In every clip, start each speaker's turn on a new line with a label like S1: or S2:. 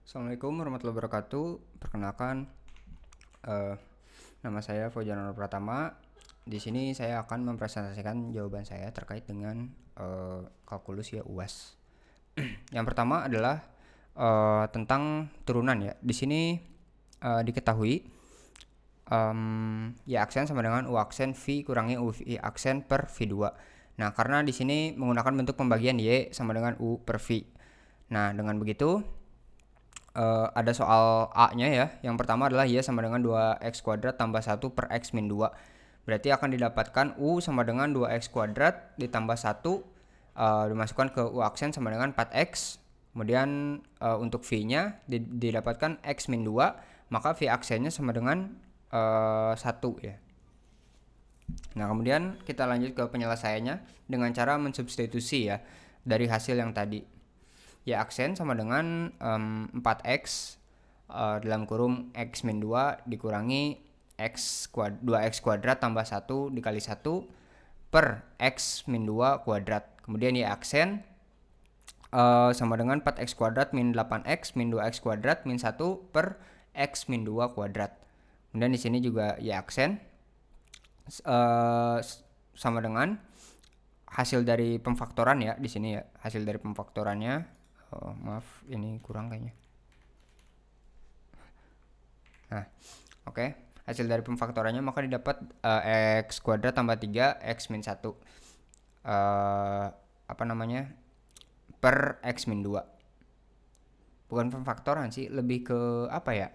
S1: Assalamualaikum warahmatullahi wabarakatuh. Perkenalkan, eh, nama saya Fauzan Nur Pratama. Di sini saya akan mempresentasikan jawaban saya terkait dengan kalkulus ya UAS. Yang pertama adalah tentang turunan ya. Di sini diketahui Y aksen sama dengan U aksen V kurangi U V aksen per V2. Nah, karena di sini menggunakan bentuk pembagian Y sama dengan U per V. Nah, dengan begitu ada soal A-nya ya. Yang pertama adalah Y sama dengan 2x kuadrat tambah 1 per x min 2. Berarti akan didapatkan U sama dengan 2x kuadrat ditambah 1 dimasukkan ke U aksen sama dengan 4x. Kemudian untuk V-nya didapatkan x min 2, maka V aksennya sama dengan 1 ya. Nah, kemudian kita lanjut ke penyelesaiannya dengan cara mensubstitusi ya dari hasil yang tadi. Y aksen sama dengan 4x dalam kurung x min 2 dikurangi 2x kuadrat tambah 1 dikali 1 per x min 2 kuadrat. Kemudian Y aksen sama dengan 4x kuadrat min 8x min 2x kuadrat min 1 per x min 2 kuadrat. Kemudian di sini juga Y aksen sama dengan hasil dari pemfaktoran ya di sini ya. Hasil dari pemfaktorannya maaf ini kurang kayaknya. Nah, oke. Hasil dari pemfaktorannya maka didapat x kuadrat tambah 3 x min 1 per x min 2. Bukan pemfaktoran sih, lebih ke apa ya?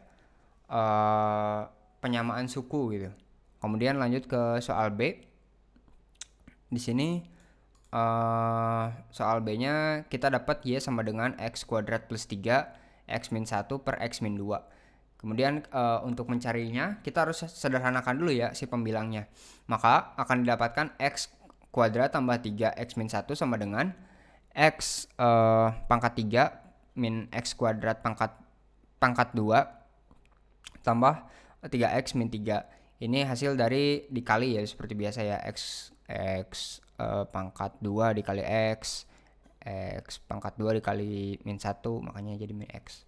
S1: Penyamaan suku gitu. Kemudian lanjut ke soal B. Di sini soal B-nya kita dapat Y sama dengan x kuadrat plus 3 x min 1 per x min 2. Kemudian untuk mencarinya kita harus sederhanakan dulu ya si pembilangnya. Maka akan didapatkan x kuadrat tambah 3 x min 1 sama dengan x pangkat 3 min x kuadrat pangkat 2 tambah 3x min 3. Ini hasil dari dikali ya seperti biasa ya, x pangkat 2 dikali x pangkat 2 dikali min 1, makanya jadi min x.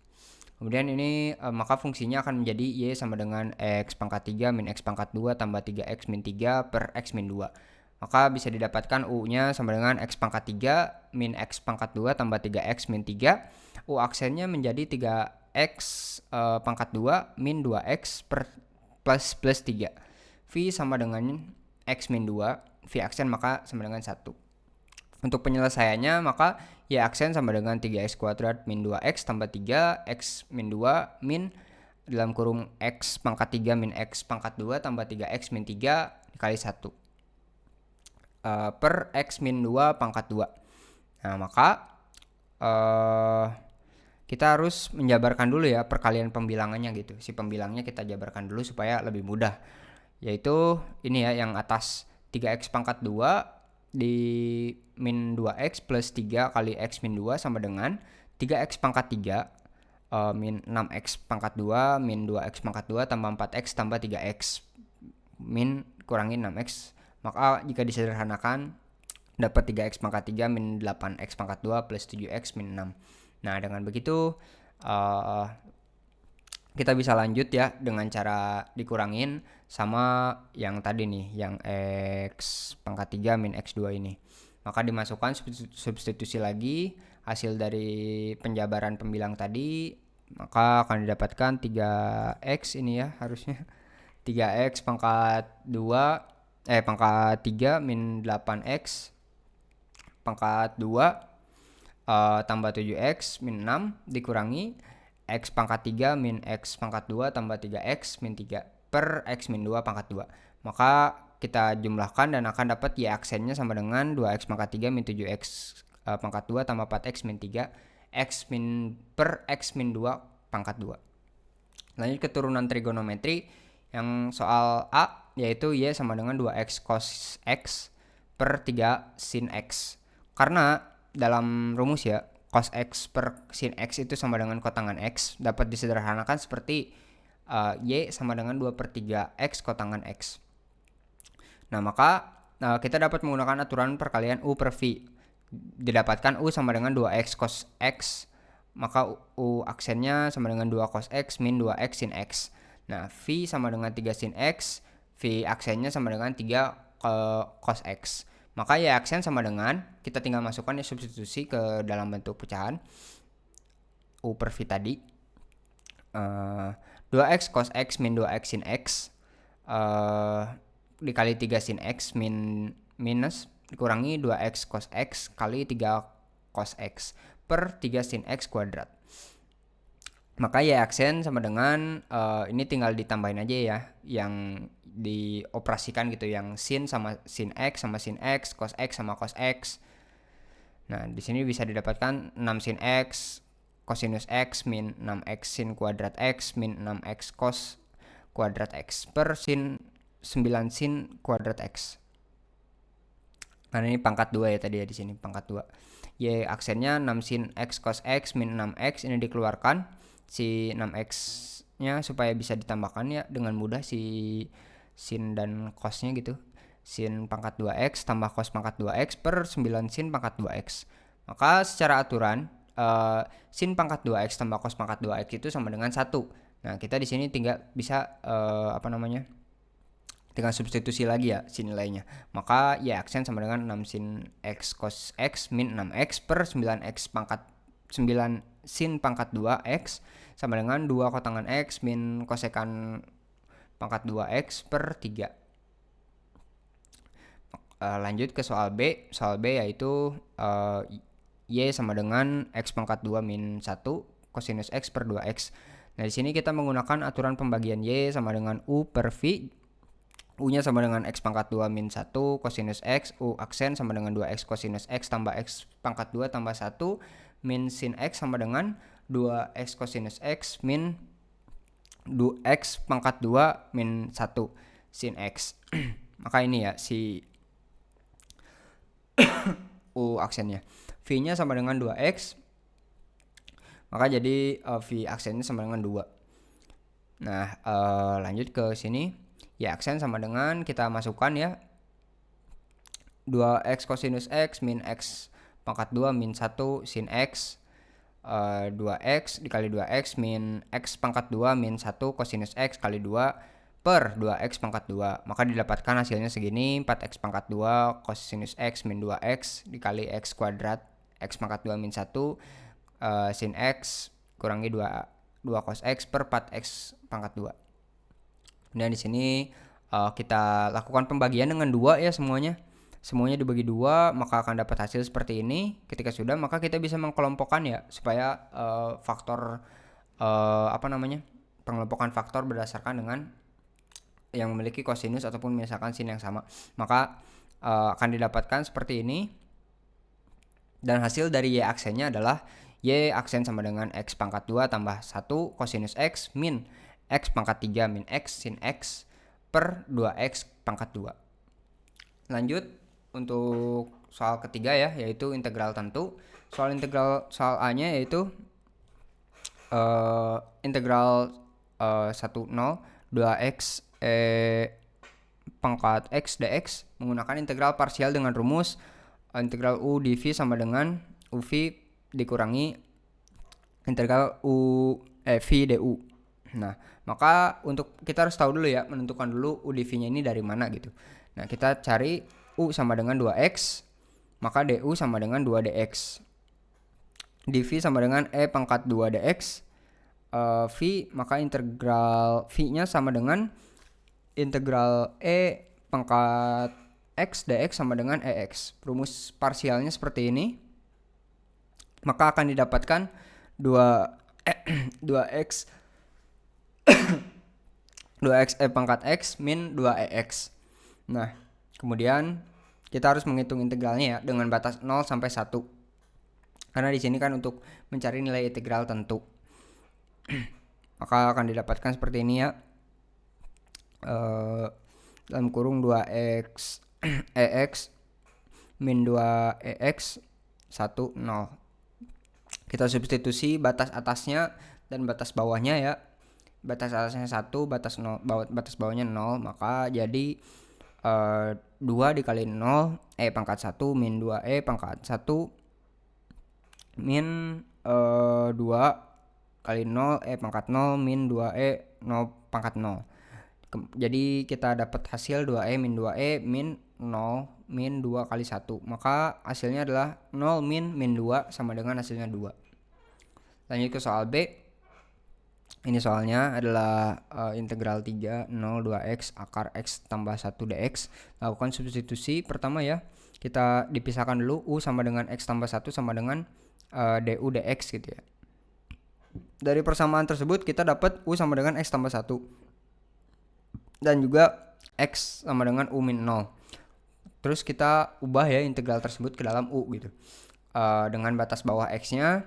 S1: Kemudian ini maka fungsinya akan menjadi Y sama dengan x pangkat 3 min x pangkat 2 tambah 3x min 3 per x min 2. Maka bisa didapatkan U-nya sama dengan x pangkat 3 min x pangkat 2 tambah 3x min 3. U aksennya menjadi 3x pangkat 2 min 2x per plus 3. V sama dengan x min 2, V aksen maka sama dengan 1. Untuk penyelesaiannya maka Y aksen sama dengan 3x kuadrat min 2x tambah 3x min 2 min dalam kurung x pangkat 3 min x pangkat 2 tambah 3x min 3 dikali 1 per x min 2 pangkat 2. Nah, maka kita harus menjabarkan dulu ya perkalian pembilangannya gitu. Si pembilangnya kita jabarkan dulu supaya lebih mudah. Yaitu ini ya yang atas 3x pangkat 2 di min 2x plus 3 kali x min 2 sama dengan 3x pangkat 3 min 6x pangkat 2 min 2x pangkat 2 tambah 4x tambah 3x min kurangi 6x. Maka jika disederhanakan dapat 3x pangkat 3 min 8x pangkat 2 plus 7x min 6. Nah, dengan begitu kita bisa lanjut ya dengan cara dikurangin sama yang tadi nih, yang x pangkat 3 min x2 ini. Maka dimasukkan substitusi lagi hasil dari penjabaran pembilang tadi, maka akan didapatkan 3x ini ya harusnya 3x pangkat 2 pangkat 3 min 8x pangkat 2 tambah 7x min 6 dikurangi x pangkat 3 min x pangkat 2 tambah 3x min 3 per x min 2 pangkat 2. Maka kita jumlahkan dan akan dapat Y aksennya sama dengan 2x pangkat 3 min 7x pangkat 2 tambah 4x min 3 x min per x min 2 pangkat 2. Lanjut ke turunan trigonometri yang soal A, yaitu Y sama dengan 2x cos x per 3 sin x. Karena dalam rumus ya, cos x per sin x itu sama dengan kotangan x, dapat disederhanakan seperti Y sama dengan 2 per 3x kotangan x. Nah, maka kita dapat menggunakan aturan perkalian U per V. Didapatkan U sama dengan 2x cos x maka U aksennya sama dengan 2 cos X min 2X sin X. Nah, V sama dengan 3 sin X, V aksennya sama dengan 3 cos X. Maka Y aksen sama dengan, kita tinggal masukkan ya substitusi ke dalam bentuk pecahan U per V tadi. 2X cos X min 2X sin X dikali 3 sin X minus dikurangi 2X cos X kali 3 cos X per 3 sin X kuadrat. Maka Y aksen sama dengan ini tinggal ditambahin aja ya yang dioperasikan gitu, yang sin sama sin X sama sin X, cos X sama cos X. Nah, di sini bisa didapatkan 6 sin X cosinus X min 6X sin kuadrat X min 6X cos kuadrat X per sin 9 sin kuadrat X. Karena ini pangkat 2 ya tadi ya, di sini pangkat 2. Y aksennya 6 sin X cos X min 6X, ini dikeluarkan si 6X-nya supaya bisa ditambahkan ya dengan mudah si sin dan cosnya gitu. Sin pangkat 2X tambah cos pangkat 2X per 9 sin pangkat 2X. Maka secara aturan sin pangkat 2X tambah cos pangkat 2X itu sama dengan 1. Nah, kita di sini tinggal bisa tinggal substitusi lagi ya si nilainya. Maka Y aksen sama dengan 6 sin X cos X min 6X per 9X pangkat 9 sin pangkat 2X sama dengan 2 kotangan X min kosekan pangkat 2X per 3. Lanjut ke soal B. Soal B yaitu Y sama dengan X pangkat 2 min 1 cosinus X per 2X. Nah, di sini kita menggunakan aturan pembagian Y sama dengan U per V. U-nya sama dengan X pangkat 2 min 1 cosinus X. U aksen sama dengan 2X cosinus X tambah X pangkat 2 tambah 1 min sin X sama dengan 2X cosinus X min 2X pangkat 2 min 1 sin X. Maka ini ya si U aksennya. V-nya sama dengan 2X. Maka jadi V aksennya sama dengan 2. Nah, lanjut ke sini. Y aksen sama dengan, kita masukkan ya 2X cosinus X min X pangkat 2 min 1 sin X 2X dikali 2X min X pangkat 2 min 1 cosinus X kali 2 per 2X pangkat 2. Maka didapatkan hasilnya segini, 4X pangkat 2 cosinus X min 2X dikali X kuadrat X pangkat 2 min 1 sin X kurangi 2 cos X per 4X pangkat 2. Dan di sini kita lakukan pembagian dengan 2 ya semuanya. Semuanya dibagi 2, maka akan dapat hasil seperti ini. Ketika sudah, maka kita bisa mengkelompokkan ya supaya faktor pengelompokan faktor berdasarkan dengan yang memiliki kosinus ataupun misalkan sin yang sama. Maka akan didapatkan seperti ini. Dan hasil dari Y aksennya adalah Y aksen sama dengan X pangkat 2 tambah 1 cosinus X min X pangkat 3 min X sin X per 2X pangkat 2. Lanjut untuk soal ketiga ya, yaitu integral tentu. Soal A-nya yaitu integral 10 2X pangkat X dx menggunakan integral parsial dengan rumus integral U dV sama dengan UV dikurangi integral V du. Nah, maka untuk kita harus tahu dulu ya, menentukan dulu U dV-nya ini dari mana gitu. Nah, kita cari U sama dengan 2X, maka du sama dengan 2dx. dV sama dengan E pangkat 2 dx. V, maka integral V-nya sama dengan integral E pangkat X dx sama dengan EX. Rumus parsialnya seperti ini. Maka akan didapatkan 2X 2X E pangkat X min 2EX. Nah, kemudian kita harus menghitung integralnya ya dengan batas 0 sampai 1. Karena di sini kan untuk mencari nilai integral tentu. Maka akan didapatkan seperti ini ya. Dalam kurung 2X EX min 2EX 1 0. Kita substitusi batas atasnya dan batas bawahnya ya. Batas atasnya 1, batas bawahnya 0, maka jadi 2 dikali 0 E pangkat 1 min 2E pangkat 1 min 2 kali 0 pangkat 0 min 2 0 pangkat 0. Jadi kita dapat hasil 2 min 2 min 0 min 2 kali 1. Maka hasilnya adalah 0 min 2 sama dengan hasilnya 2. Lanjut ke soal B. Ini soalnya adalah integral 3 0 2x akar x tambah 1 dx. Lakukan substitusi. Pertama ya, kita dipisahkan dulu. U sama dengan x tambah 1 sama dengan du dx gitu ya. Dari persamaan tersebut kita dapat U sama dengan x tambah 1 dan juga x sama dengan U min 0. Terus kita ubah ya integral tersebut ke dalam U gitu. Dengan batas bawah x-nya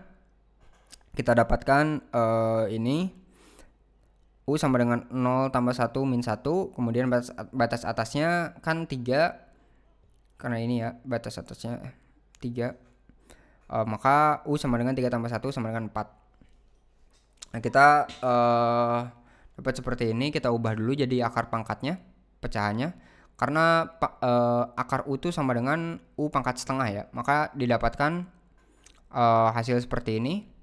S1: kita dapatkan ini U sama dengan 0 tambah 1 min 1. Kemudian batas atasnya kan 3. Karena ini ya batas atasnya 3. Maka U sama dengan 3 tambah 1 sama dengan 4. Nah kita dapat seperti ini. Kita ubah dulu jadi akar pangkatnya, pecahannya. Karena akar U itu sama dengan U pangkat setengah ya. Maka didapatkan hasil seperti ini.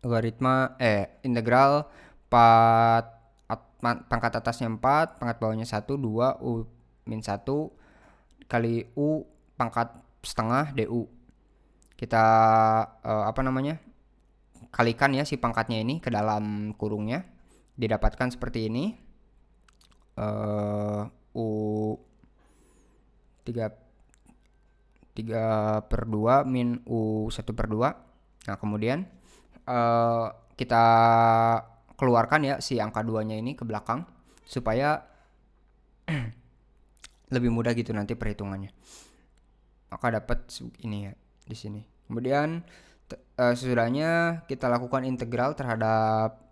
S1: Logaritma integral pangkat atasnya 4, pangkat bawahnya 1, 2 U min 1 kali U pangkat setengah du. Kita kalikan ya si pangkatnya ini ke dalam kurungnya. Didapatkan seperti ini. U 3/2 min U 1/2. Nah kemudian kita keluarkan ya si angka 2 nya ini ke belakang supaya lebih mudah gitu nanti perhitungannya. Maka dapat ini ya di sini. Kemudian sesudahnya kita lakukan integral terhadap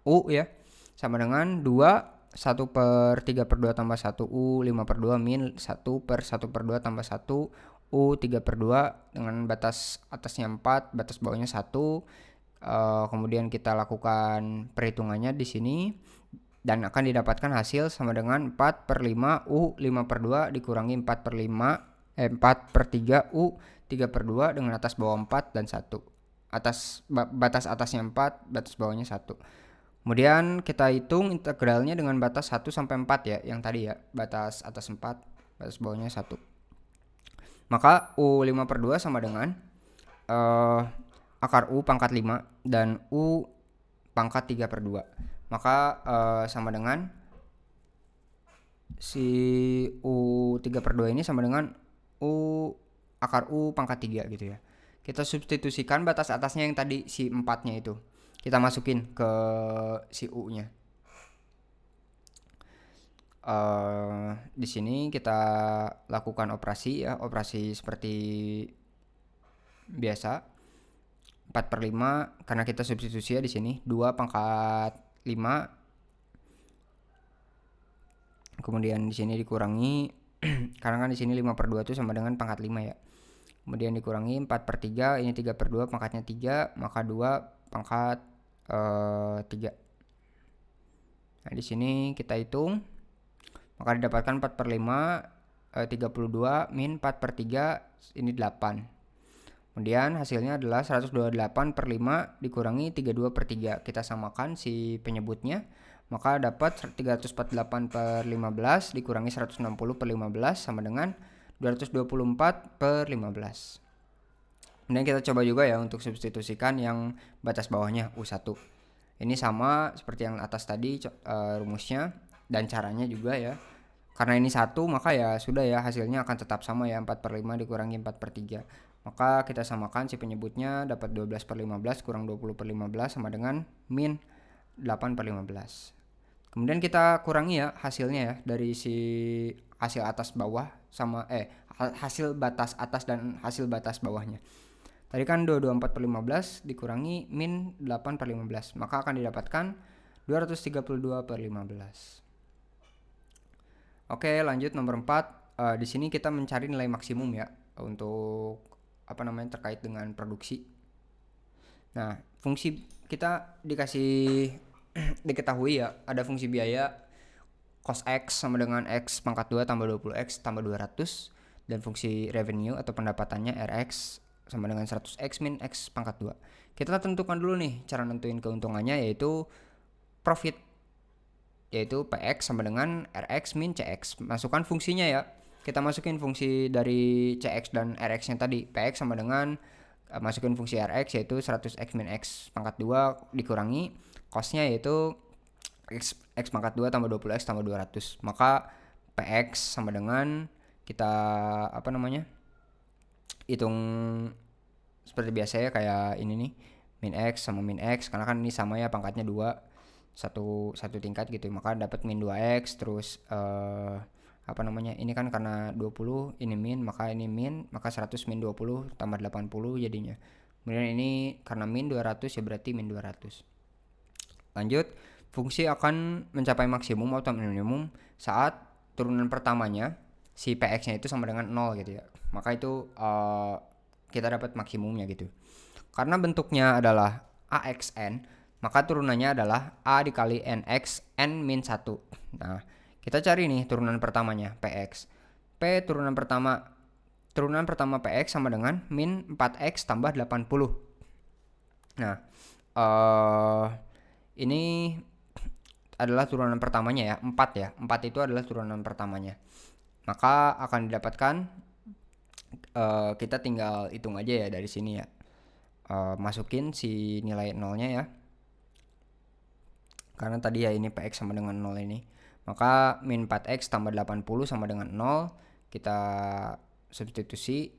S1: U ya, sama dengan 2 1/3/2 tambah 1 U 5/2 min 1/1/2 tambah 1 U 3/2 dengan batas atasnya 4, batas bawahnya 1. Kemudian kita lakukan perhitungannya di sini dan akan didapatkan hasil sama dengan 4/5 U 5/2 dikurangi 4/3 U 3/2 dengan atas bawah 4 dan 1. Batas atasnya 4, batas bawahnya 1. Kemudian kita hitung integralnya dengan batas 1 sampai 4 ya, yang tadi ya, batas atas 4, batas bawahnya 1. Maka U 5/2 sama dengan akar U pangkat 5 dan U pangkat 3/2. Maka sama dengan si U 3/2 ini sama dengan akar U pangkat 3 gitu ya. Kita substitusikan batas atasnya yang tadi si 4-nya itu. Kita masukin ke si U-nya. Di sini kita lakukan operasi ya, operasi seperti biasa. 4/5 karena kita substitusi ya di sini 2 pangkat 5. Kemudian di sini dikurangi karena kan di sini 5/2 itu sama dengan pangkat 5 ya. Kemudian dikurangi 4/3, ini 3/2 pangkatnya 3, maka 2 pangkat 3. Nah, di sini kita hitung. Maka didapatkan 4/5 32 min 4/3 ini 8. Kemudian hasilnya adalah 128/5 dikurangi 32/3. Kita samakan si penyebutnya. Maka dapat 348/15 dikurangi 160/15 sama dengan 224/15. Kemudian kita coba juga ya untuk substitusikan yang batas bawahnya U1. Ini sama seperti yang atas tadi rumusnya dan caranya juga ya. Karena ini 1 maka ya sudah ya hasilnya akan tetap sama ya, 4/5 dikurangi 4/3. Maka kita samakan si penyebutnya, dapat 12/15 kurang 20/15 sama dengan min 8/15. Kemudian kita kurangi ya hasilnya ya dari si hasil atas bawah sama hasil batas atas dan hasil batas bawahnya. Tadi kan 224/15 dikurangi min 8/15, maka akan didapatkan 232/15. Oke, lanjut nomor 4. Di sini kita mencari nilai maksimum ya untuk terkait dengan produksi. Nah, fungsi kita diketahui ya, ada fungsi biaya cos X sama dengan X pangkat 2 tambah 20X tambah 200 dan fungsi revenue atau pendapatannya Rx sama dengan 100x min x pangkat 2. Kita tentukan dulu nih cara nentuin keuntungannya, yaitu profit, yaitu px sama dengan rx min cx. Masukkan fungsinya ya. Kita masukin fungsi dari cx dan rx nya tadi. Px sama dengan masukin fungsi rx yaitu 100x min x pangkat 2 dikurangi cosnya yaitu x pangkat 2 tambah 20x tambah 200. Maka px sama dengan kita hitung seperti biasa ya, kayak ini nih, min x sama min x, karena kan ini sama ya pangkatnya 2, satu tingkat gitu, maka dapat min 2x. Terus ini kan karena 20 ini min, maka ini min, maka 100 min 20 tambah 80 jadinya. Kemudian ini karena min 200 ya berarti min 200. Lanjut, fungsi akan mencapai maksimum atau minimum saat turunan pertamanya si px nya itu sama dengan 0 gitu ya. Maka itu kita dapat maksimumnya gitu. Karena bentuknya adalah AXN, maka turunannya adalah A dikali NX N min 1. Nah, kita cari nih turunan pertamanya, PX. Turunan pertama PX sama dengan min 4X tambah 80. Nah, ini adalah turunan pertamanya ya, 4 ya. 4 itu adalah turunan pertamanya. Maka akan didapatkan, kita tinggal hitung aja ya dari sini ya. Masukin si nilai 0-nya ya. Karena tadi ya ini PX sama dengan 0 ini. Maka min 4X tambah 80 sama dengan 0. Kita substitusi,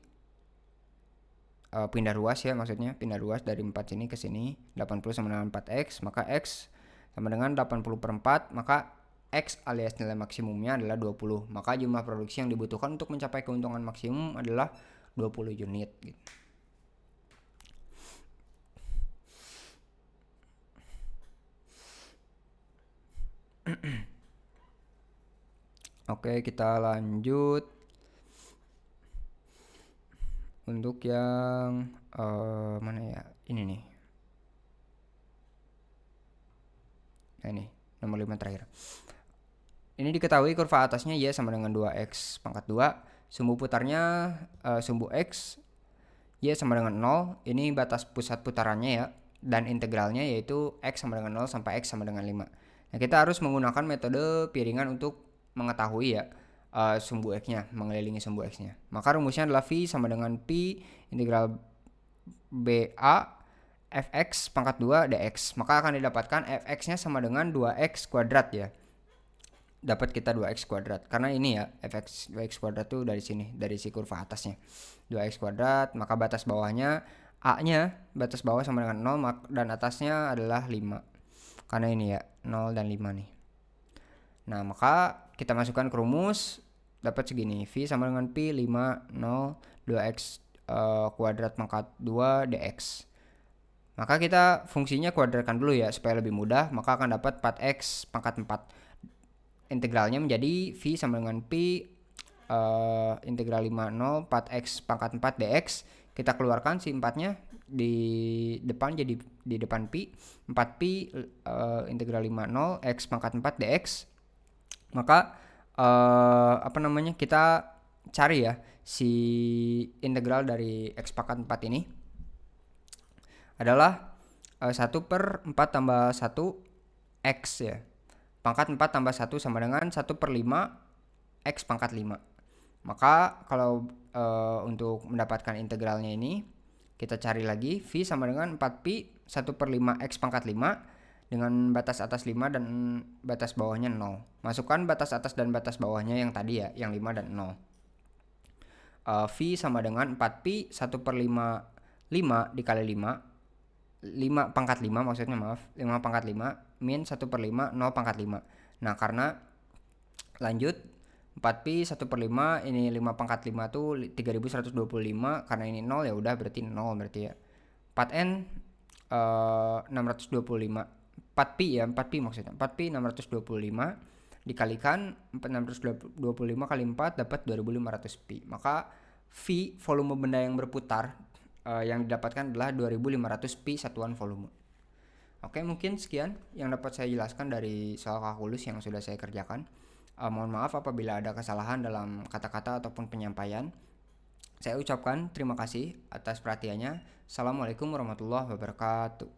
S1: pindah ruas ya, maksudnya pindah ruas dari 4 sini ke sini. 80 sama dengan 4X, maka X sama dengan 80 per 4. Maka X alias nilai maksimumnya adalah 20. Maka jumlah produksi yang dibutuhkan untuk mencapai keuntungan maksimum adalah 20 unit gitu. Oke, kita lanjut untuk yang mana ya, ini nih. Nah ini nomor 5 terakhir. Ini diketahui kurva atasnya y sama dengan 2x pangkat 2. Sumbu putarnya sumbu x y sama dengan 0. Ini batas pusat putarannya ya. Dan integralnya yaitu x sama dengan 0 sampai x sama dengan 5. Nah, kita harus menggunakan metode piringan untuk mengetahui ya sumbu x-nya, mengelilingi sumbu x-nya. Maka rumusnya adalah V sama dengan Pi integral BA fx pangkat 2 dx. Maka akan didapatkan fx-nya sama dengan 2x kuadrat ya. Dapat kita 2x kuadrat. Karena ini ya, fx 2x kuadrat tuh dari sini, dari si kurva atasnya. 2x kuadrat, maka batas bawahnya A-nya, batas bawah sama dengan 0 dan atasnya adalah 5. Karena ini ya 0 dan 5 nih. Nah, maka kita masukkan ke rumus, dapat segini. V sama dengan Pi 5 0 2x kuadrat pangkat 2 dx. Maka kita fungsinya kuadratkan dulu ya supaya lebih mudah. Maka akan dapat 4x pangkat 4. Integralnya menjadi V sama dengan Pi integral 5 0 4x pangkat 4 dx. Kita keluarkan si 4-nya di depan, jadi di depan pi, 4pi integral 50 x pangkat 4 dx. Maka kita cari ya si integral dari x pangkat 4 ini adalah 1 per 4 tambah 1 x ya. Pangkat 4 tambah 1 sama dengan 1 per 5 x pangkat 5. Maka kalau untuk mendapatkan integralnya ini, kita cari lagi V sama dengan 4pi 1 per 5 x pangkat 5 dengan batas atas 5 dan batas bawahnya 0. Masukkan batas atas dan batas bawahnya yang tadi ya, yang 5 dan 0. V sama dengan 4pi 1 per 5 dikali 5 pangkat 5 maksudnya, maaf, 5 pangkat 5 min 1 per 5 0 pangkat 5. Nah, karena lanjut 4pi 1 per 5, ini 5 pangkat 5 tuh 3125, karena ini 0 ya udah berarti 0 berarti ya. 4n 625, 4pi ya, 4pi maksudnya, 4pi 625 dikalikan 625 kali 4 dapat 2500 pi. Maka V, volume benda yang berputar, yang didapatkan adalah 2500 pi satuan volume. Oke, mungkin sekian yang dapat saya jelaskan dari soal kalkulus yang sudah saya kerjakan. Mohon maaf apabila ada kesalahan dalam kata-kata ataupun penyampaian. Saya ucapkan terima kasih atas perhatiannya. Assalamualaikum warahmatullahi wabarakatuh.